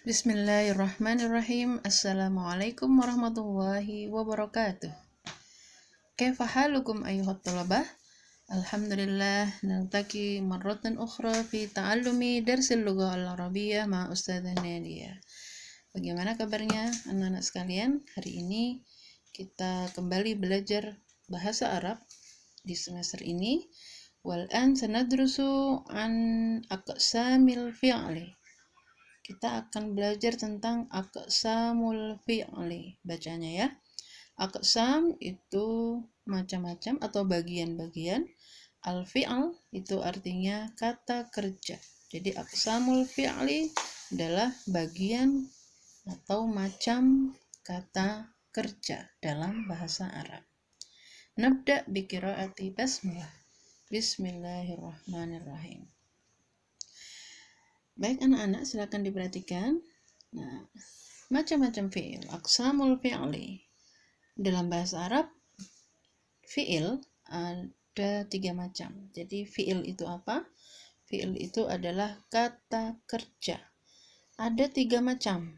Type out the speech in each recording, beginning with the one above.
Bismillahirrahmanirrahim. Assalamualaikum warahmatullahi wabarakatuh. Kaifa halukum ayyuhat talabah? Alhamdulillah naltaqi marratan ukhra fi ta'allumi darsil lughah al-arabiyyah ma Ustadzah Nadia. Bagaimana kabarnya anak-anak sekalian? Hari ini kita kembali belajar bahasa Arab di semester ini. Wal'an sanadrusu an aqsamil fi'li. Kita akan belajar tentang aqsamul fi'li. Bacanya ya. Aqsam itu macam-macam atau bagian-bagian. Al-fi'al itu artinya kata kerja. Jadi aqsamul fi'li adalah bagian atau macam kata kerja dalam bahasa Arab. Nabda bi qiraati basmalah. Bismillahirrahmanirrahim. Baik anak-anak, silakan diperhatikan. Nah, macam-macam fi'il, aqsamul fi'li. Dalam bahasa Arab, fi'il ada 3 macam. Jadi fi'il itu apa? Fi'il itu adalah kata kerja. Ada 3 macam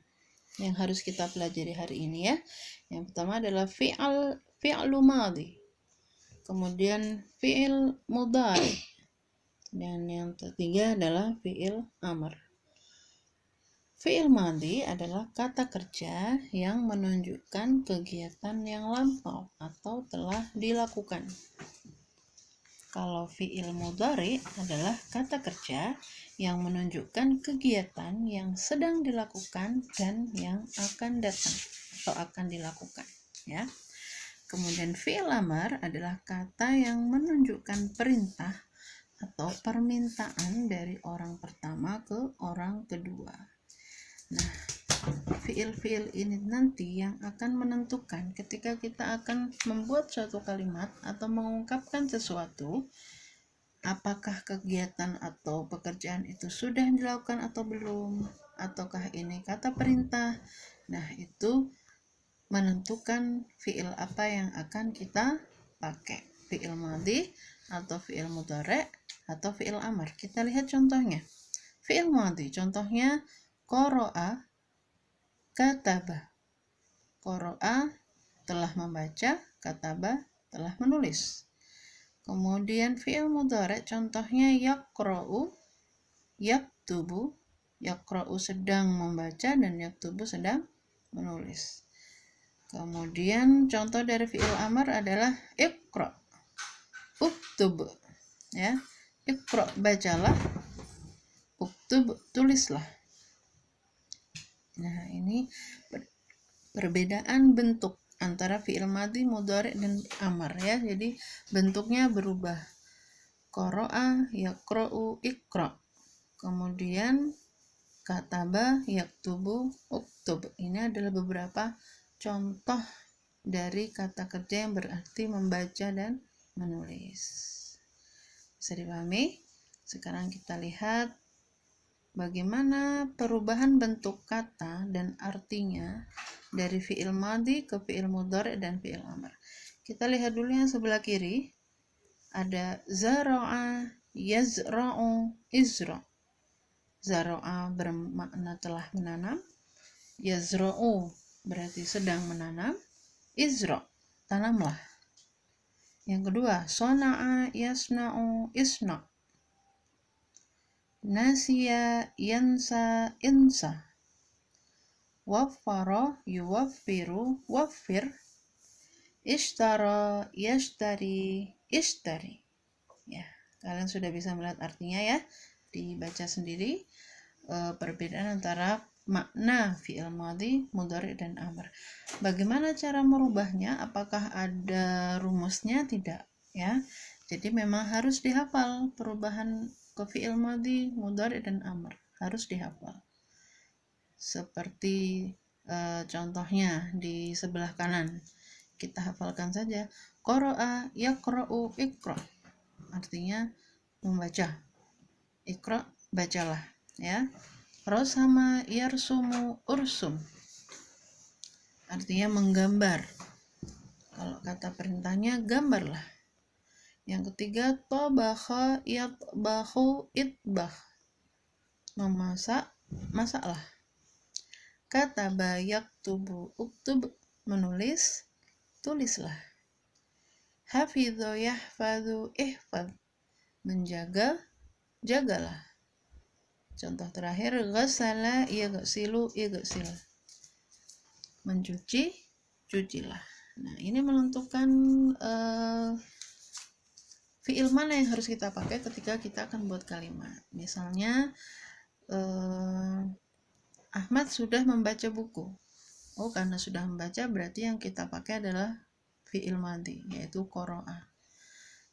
yang harus kita pelajari hari ini ya. Yang pertama adalah fi'lu madhi. Kemudian fi'il mudhari. Dan yang ketiga adalah fi'il amr. Fi'il madhi adalah kata kerja yang menunjukkan kegiatan yang lampau atau telah dilakukan. Kalau fi'il mudhari adalah kata kerja yang menunjukkan kegiatan yang sedang dilakukan dan yang akan datang atau akan dilakukan, ya. Kemudian fi'il amr adalah kata yang menunjukkan perintah atau permintaan dari orang pertama ke orang kedua. Nah, fi'il-fi'il ini nanti yang akan menentukan ketika kita akan membuat suatu kalimat atau mengungkapkan sesuatu, apakah kegiatan atau pekerjaan itu sudah dilakukan atau belum, ataukah ini kata perintah. Nah, itu menentukan fi'il apa yang akan kita pakai, fi'il madhi atau fi'il mudhari atau fi'il amr. Kita lihat contohnya. Fi'il madhi contohnya qara'a, kataba. Qara'a telah membaca, kataba telah menulis. Kemudian fi'il mudhari contohnya yaqra'u, yaktubu. Yaqra'u sedang membaca dan yaktubu sedang menulis. Kemudian contoh dari fi'il amr adalah iqra, uktub, ya. Iqra bacalah, uktub tulislah. Nah, ini perbedaan bentuk antara fi'il madhi, mudhari dan amr ya. Jadi bentuknya berubah. Qara'a, yaqra'u, iqra. Kemudian kataba, yaktubu, uktub. Ini adalah beberapa contoh dari kata kerja yang berarti membaca dan menulis. Bisa dipahami? Sekarang kita lihat bagaimana perubahan bentuk kata dan artinya dari fi'il madhi ke fi'il mudhari dan fi'il amr. Kita lihat dulu yang sebelah kiri. Ada zara'a, yazra'u, izra'. Zara'a bermakna telah menanam. Yazra'u berarti sedang menanam. Izra', tanamlah. Yang kedua, sona'a, yasna'u, isna'. Nasiya, yansa, insa. Waffara, yuwaffiru, waffir. Ishtara, yashtari, ishtari. Ya, kalian sudah bisa melihat artinya ya. Dibaca sendiri perbedaan antara makna fi'il madhi, mudhari dan amr. Bagaimana cara merubahnya? Apakah ada rumusnya? Tidak, ya. Jadi memang harus dihafal perubahan ke fi'il madhi, mudhari dan amr. Harus dihafal. Seperti contohnya di sebelah kanan. Kita hafalkan saja. Qara'a, yaqra'u, iqra. Artinya membaca. Iqra, bacalah, ya. Rasama, yarsumu, ursum. Artinya menggambar. Kalau kata perintahnya gambarlah. Yang ketiga, tabakha, yatbakhu, itbakh. Memasak, masaklah. Kataba yaktubu, uktub menulis, tulislah. Hafidho yahfadhu, ihfad menjaga, jagalah. Contoh terakhir, ghassala yaghsilu, ighsil mencuci, cucilah. Nah, ini menentukan fiil mana yang harus kita pakai ketika kita akan buat kalimat. Misalnya Ahmad sudah membaca buku. Oh, karena sudah membaca berarti yang kita pakai adalah fiil madhi, yaitu qara'a.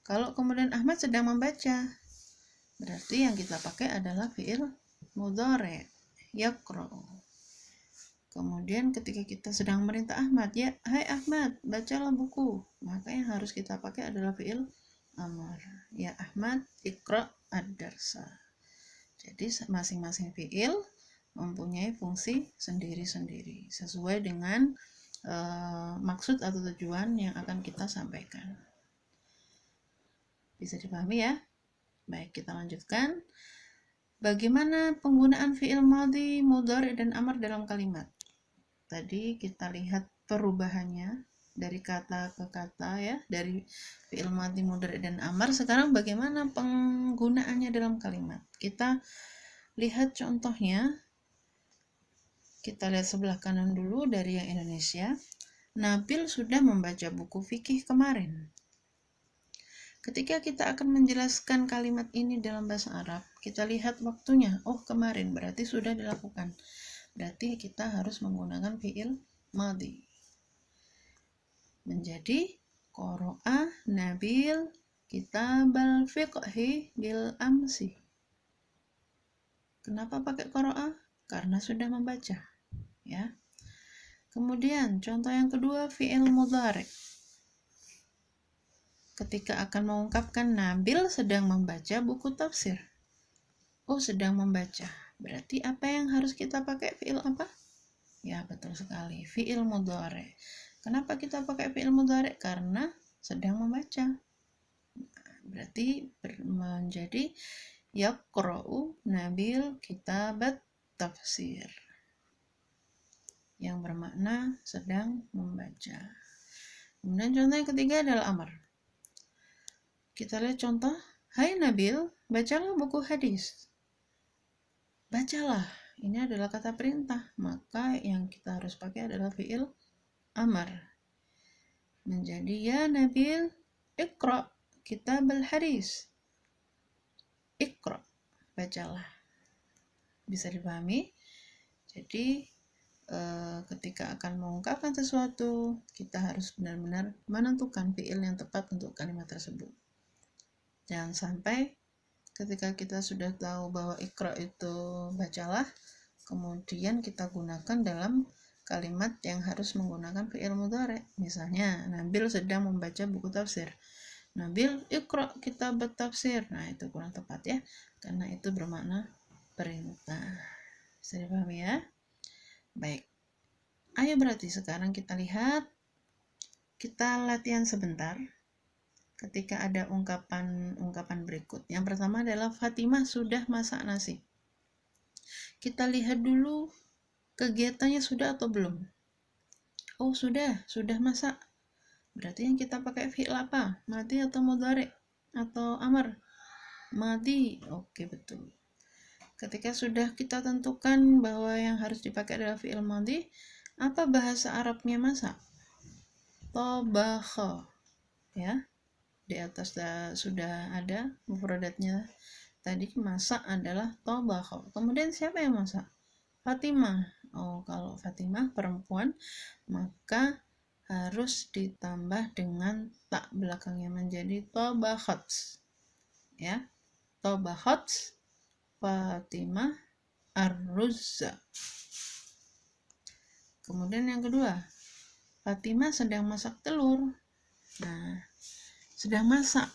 Kalau kemudian Ahmad sedang membaca, berarti yang kita pakai adalah fiil mudhari', yaqra'u. Kemudian ketika kita sedang merintah Ahmad, ya, hai Ahmad, bacalah buku, maka yang harus kita pakai adalah fiil amar. Ya Ahmad, iqra' ad-darsa. Jadi masing-masing fiil mempunyai fungsi sendiri-sendiri sesuai dengan maksud atau tujuan yang akan kita sampaikan. Bisa dipahami ya? Baik, kita lanjutkan. Bagaimana penggunaan fiil madhi, mudhari' dan amar dalam kalimat? Tadi kita lihat perubahannya dari kata ke kata ya, dari fi'il madhi, mudhari' dan amar. Sekarang bagaimana penggunaannya dalam kalimat? Kita lihat contohnya. Kita lihat sebelah kanan dulu dari yang Indonesia. Nabil sudah membaca buku fikih kemarin. Ketika kita akan menjelaskan kalimat ini dalam bahasa Arab, kita lihat waktunya. Oh, kemarin berarti sudah dilakukan. Berarti kita harus menggunakan fi'il madhi. Menjadi qara'a Nabil kitabal fiqhi bil amsi. Kenapa pakai qara'a? Karena sudah membaca, ya. Kemudian contoh yang kedua, fi'il mudhari'. Ketika akan mengungkapkan Nabil sedang membaca buku tafsir. Oh, sedang membaca. Berarti apa yang harus kita pakai? Fi'il apa? Ya, betul sekali. Fi'il mudhari'. Kenapa kita pakai fi'il mudhari'? Karena sedang membaca. Berarti menjadi yaqra'u Nabil kitabat tafsir. Yang bermakna sedang membaca. Kemudian contoh yang ketiga adalah amar. Kita lihat contoh. Hai Nabil, bacalah buku hadis. Bacalah. Ini adalah kata perintah, maka yang kita harus pakai adalah fi'il amar. Menjadi ya Nabil, iqra' kitab al-hadis. Iqra', bacalah. Bisa dipahami? Jadi ketika akan mengungkapkan sesuatu, kita harus benar-benar menentukan fi'il yang tepat untuk kalimat tersebut. Jangan sampai ketika kita sudah tahu bahwa iqra' itu bacalah, kemudian kita gunakan dalam kalimat yang harus menggunakan fi'il mudhari'. Misalnya, Nabil sedang membaca buku tafsir. Nabil iqra' kitabat tafsir. Nah, itu kurang tepat ya, karena itu bermakna perintah. Bisa dipahami ya? Baik. Ayo berarti sekarang kita lihat, kita latihan sebentar. Ketika ada ungkapan berikut. Yang pertama adalah Fatimah sudah masak nasi. Kita lihat dulu kegiatannya sudah atau belum. Oh, sudah masak. Berarti yang kita pakai fi'il apa? Madhi atau mudhari' atau amar? Madhi. Oke, betul. Ketika sudah kita tentukan bahwa yang harus dipakai adalah fi'il madhi, apa bahasa Arabnya masak? Tabakha. Ya. Di atas sudah ada mufradatnya. Tadi masak adalah tabakha. Kemudian siapa yang masak? Fatimah. Oh, kalau Fatimah perempuan, maka harus ditambah dengan tak belakangnya menjadi tabakhat. Ya. Tabakhat Fatimah ar-ruzza. Kemudian yang kedua, Fatimah sedang masak telur. Nah, sedang masak.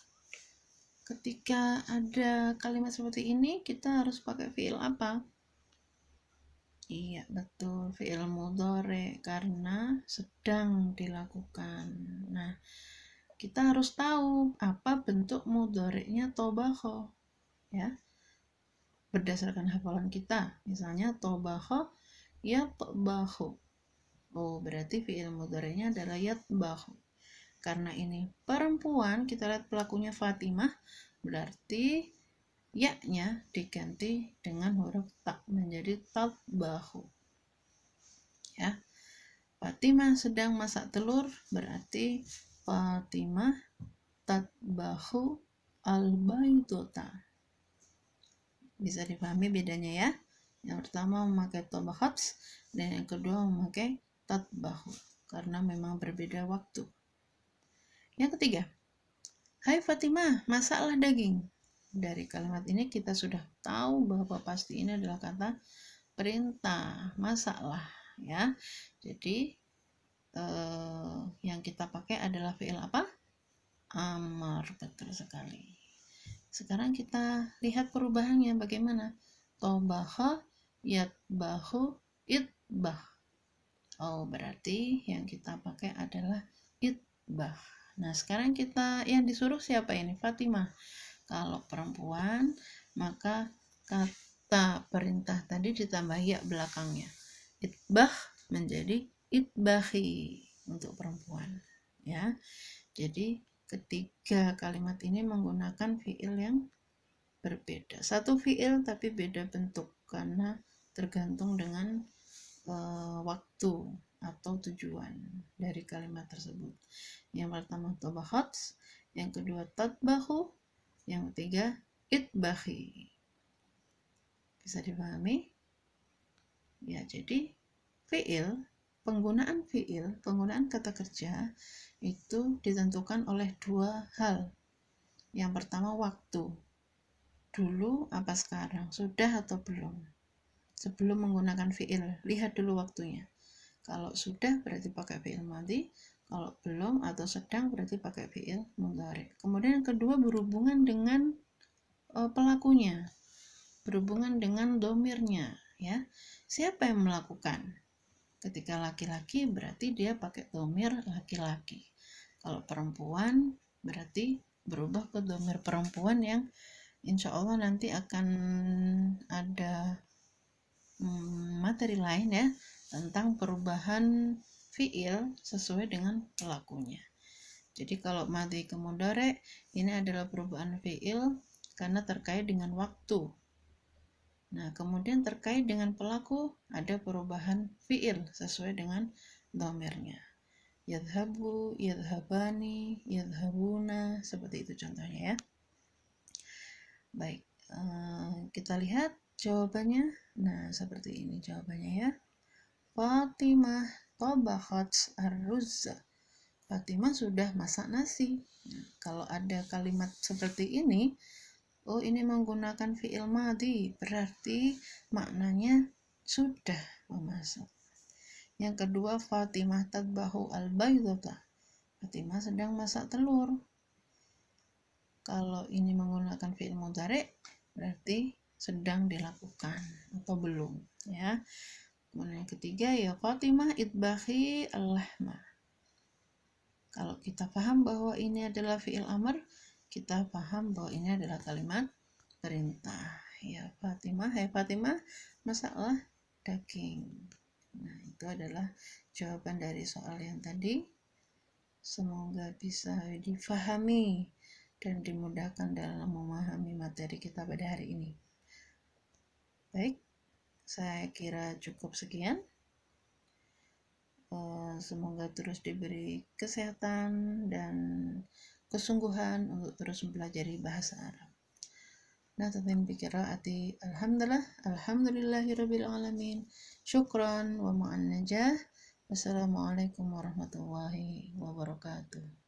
Ketika ada kalimat seperti ini, kita harus pakai fi'il apa? Iya, betul, fi'il mudhari' karena sedang dilakukan. Nah, kita harus tahu apa bentuk mudhari'nya tabakha, ya. Berdasarkan hafalan kita, misalnya tabakha yatbahu. Oh, berarti fi'il mudhari'nya adalah yatbahu. Karena ini perempuan, kita lihat pelakunya Fatimah, berarti ya-nya diganti dengan huruf ta menjadi tatbahu. Ya. Fatimah sedang masak telur, berarti Fatimah tatbahu al-baydota. Bisa dipahami bedanya ya. Yang pertama memakai tabahats dan yang kedua memakai tatbahu karena memang berbeda waktu. Yang ketiga, hai Fatimah, masaklah daging. Dari kalimat ini kita sudah tahu bahwa pasti ini adalah kata perintah, masaklah ya. Jadi yang kita pakai adalah fi'il apa? Amar, betul sekali. Sekarang kita lihat perubahannya bagaimana. Tobaha, yatbahu, itbah. Oh, berarti yang kita pakai adalah itbah. Nah, sekarang kita yang disuruh siapa ini? Fatimah. Kalau perempuan, maka kata perintah tadi ditambah ya belakangnya. Itbah menjadi itbahi untuk perempuan. Ya. Jadi ketiga kalimat ini menggunakan fiil yang berbeda. Satu fiil tapi beda bentuk karena tergantung dengan waktu atau tujuan dari kalimat tersebut. Yang pertama tabahats, yang kedua tatbahu, yang ketiga itbahi. Bisa dipahami? Ya, jadi penggunaan kata kerja itu ditentukan oleh dua hal. Yang pertama waktu. Dulu apa sekarang? Sudah atau belum? Sebelum menggunakan fiil, lihat dulu waktunya. Kalau sudah berarti pakai fiil madhi, kalau belum atau sedang berarti pakai fiil mudhari. Kemudian yang kedua berhubungan dengan pelakunya, berhubungan dengan domirnya, ya. Siapa yang melakukan? Ketika laki-laki berarti dia pakai domir laki-laki. Kalau perempuan berarti berubah ke domir perempuan yang insya Allah nanti akan ada materi lain ya tentang perubahan fiil sesuai dengan pelakunya. Jadi kalau madhi ke mudhari ini adalah perubahan fiil karena terkait dengan waktu. Nah, kemudian terkait dengan pelaku ada perubahan fiil sesuai dengan dhamirnya. Yadhabu, yadhabani, yadhabuna, seperti itu contohnya ya. Baik, kita lihat jawabannya. Nah, seperti ini jawabannya ya. Fatimah tabakhat ar-ruzza. Fatimah sudah masak nasi. Nah, kalau ada kalimat seperti ini, oh ini menggunakan fi'il madhi, berarti maknanya sudah memasak. Yang kedua, Fatimah tadbahu al-baydata. Fatimah sedang masak telur. Kalau ini menggunakan fi'il mudhari, berarti sedang dilakukan atau belum ya. Kemudian yang ketiga ya Fatimah itbahi al-lahma. Kalau kita paham bahwa ini adalah fi'il amr, kita paham bahwa ini adalah kalimat perintah. Ya Fatimah, hai Fatimah, masaklah daging. Nah, itu adalah jawaban dari soal yang tadi. Semoga bisa difahami dan dimudahkan dalam memahami materi kita pada hari ini. Baik, saya kira cukup sekian. Semoga terus diberi kesehatan dan kesungguhan untuk terus mempelajari bahasa Arab. Natatin biqiraati alhamdulillahirabbil alamin. Syukran wa ma'an najah. Wassalamualaikum warahmatullahi wabarakatuh.